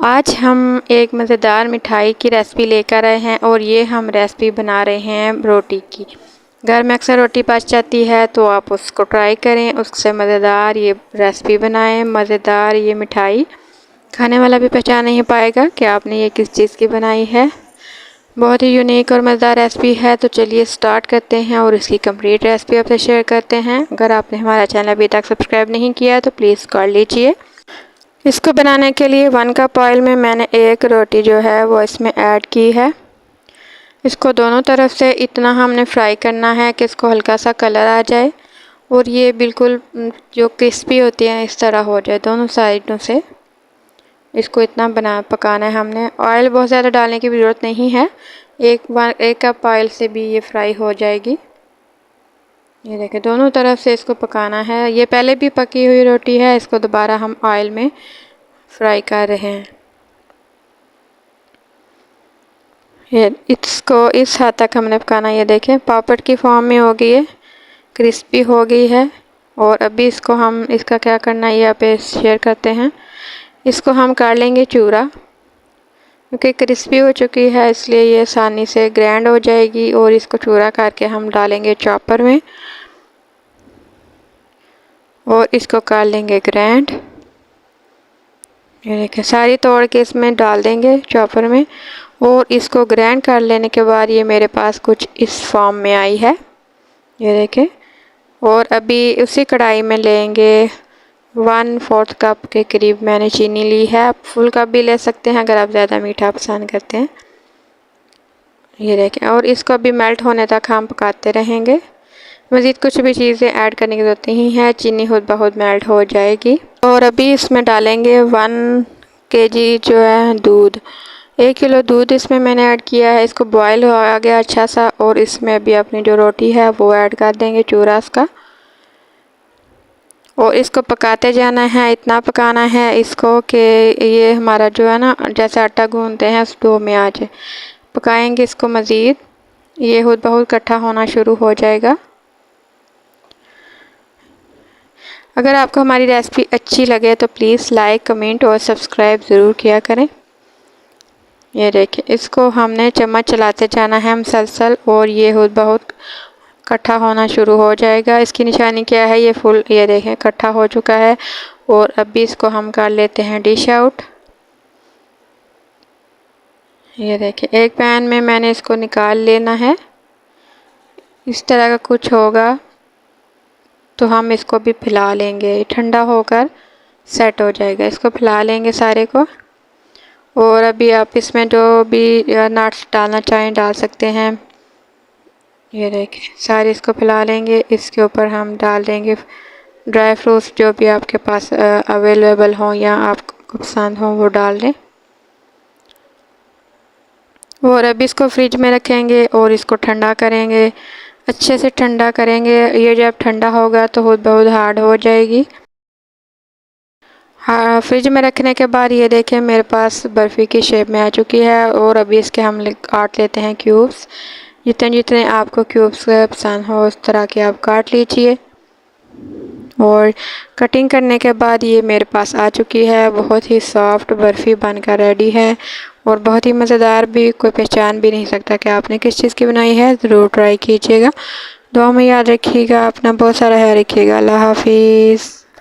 आज हम एक मज़ेदार मिठाई की रेसिपी लेकर आए हैं और ये हम रेसिपी बना रहे हैं रोटी की। घर में अक्सर रोटी बच जाती है तो आप उसको ट्राई करें, उससे मज़ेदार ये रेसिपी बनाएं। मज़ेदार ये मिठाई खाने वाला भी पहचान नहीं पाएगा कि आपने ये किस चीज़ की बनाई है। बहुत ही यूनिक और मज़ेदार रेसिपी है। तो चलिए स्टार्ट करते हैं और इसकी कंप्लीट रेसिपी आपसे शेयर करते हैं। अगर आपने हमारा चैनल अभी तक सब्सक्राइब नहीं किया है तो प्लीज़ कर लीजिए। इसको बनाने के लिए 1 कप ऑयल में मैंने एक रोटी जो है वो इसमें ऐड की है। इसको दोनों तरफ से इतना हमने फ्राई करना है कि इसको हल्का सा कलर आ जाए और ये बिल्कुल जो क्रिस्पी होती है इस तरह हो जाए दोनों साइडों से। इसको इतना पकाना है हमने। ऑयल बहुत ज़्यादा डालने की ज़रूरत नहीं है, एक कप ऑयल से भी ये फ्राई हो जाएगी। ये देखिए दोनों तरफ से इसको पकाना है। ये पहले भी पकी हुई रोटी है, इसको दोबारा हम ऑयल में फ्राई कर रहे हैं। ये इसको इस हद तक हमने पकाना। ये देखें पापड़ की फॉर्म में हो गई है, क्रिस्पी हो गई है। और अभी इसको हम इसका क्या करना है ये आप शेयर करते हैं। इसको हम कर लेंगे चूरा, क्योंकि क्रिस्पी हो चुकी है इसलिए ये आसानी से ग्राइंड हो जाएगी। और इसको चूरा करके हम डालेंगे चॉपर में और इसको कर लेंगे ग्राइंड। ये देखिए सारी तोड़ के इसमें डाल देंगे चॉपर में और इसको ग्राइंड कर लेने के बाद ये मेरे पास कुछ इस फॉर्म में आई है। ये देखें। और अभी उसी कढ़ाई में लेंगे 1/4 कप के करीब मैंने चीनी ली है। आप फुल कप भी ले सकते हैं अगर आप ज़्यादा मीठा पसंद करते हैं। ये देखें और इसको अभी मेल्ट होने तक हम पकाते रहेंगे। मज़ीद कुछ भी चीज़ें ऐड करने की ज़रूरत नहीं है, चीनी खुद ब खुद मेल्ट हो जाएगी। और अभी इसमें डालेंगे 1 kg जो है दूध। 1 किलो दूध इसमें मैंने ऐड किया है। इसको बॉयल हो आ गया अच्छा सा और इसमें अभी अपनी जो रोटी है वो ऐड कर देंगे चूरा इसका। और इसको पकाते जाना है, इतना पकाना है इसको कि ये हमारा जो है ना जैसे आटा गूंदते हैं उस डो में आ जाए। पकाएंगे इसको मज़ीद, ये खुद ब खुद इकट्ठा होना शुरू हो जाएगा। अगर आपको हमारी रेसिपी अच्छी लगे तो प्लीज़ लाइक, कमेंट और सब्सक्राइब ज़रूर किया करें। ये देखिए इसको हमने चम्मच चलाते जाना है मुसलसल और ये खुद ब खुद इकट्ठा होना शुरू हो जाएगा। इसकी निशानी क्या है, ये फुल ये देखें इकट्ठा हो चुका है। और अभी इसको हम कर लेते हैं डिश आउट। ये देखें एक पैन में मैंने इसको निकाल लेना है। इस तरह का कुछ होगा तो हम इसको भी फैला लेंगे, ठंडा होकर सेट हो जाएगा। इसको फैला लेंगे सारे को। और अभी आप इसमें जो भी नट्स डालना चाहें डाल सकते हैं। ये देखें सारे इसको फैला लेंगे। इसके ऊपर हम डाल देंगे ड्राई फ्रूट्स जो भी आपके पास अवेलेबल हों या आपको पसंद हो वो डाल दें। और अभी इसको फ्रिज में रखेंगे और इसको ठंडा करेंगे, अच्छे से ठंडा करेंगे। ये जब ठंडा होगा तो खुद ब खुद हार्ड हो जाएगी। हाँ फ्रिज में रखने के बाद ये देखें मेरे पास बर्फ़ी की शेप में आ चुकी है। और अभी इसके हम काट लेते हैं क्यूब्स। जितने जितने आपको क्यूब्स पसंद हो उस तरह के आप काट लीजिए। और कटिंग करने के बाद ये मेरे पास आ चुकी है। बहुत ही सॉफ्ट बर्फ़ी बनकर रेडी है और बहुत ही मज़ेदार भी, कोई पहचान भी नहीं सकता कि आपने किस चीज़ की बनाई है। ज़रूर ट्राई कीजिएगा। दुआ में याद रखिएगा, अपना बहुत सारा ख्याल रखिएगा। अल्लाह हाफिज़।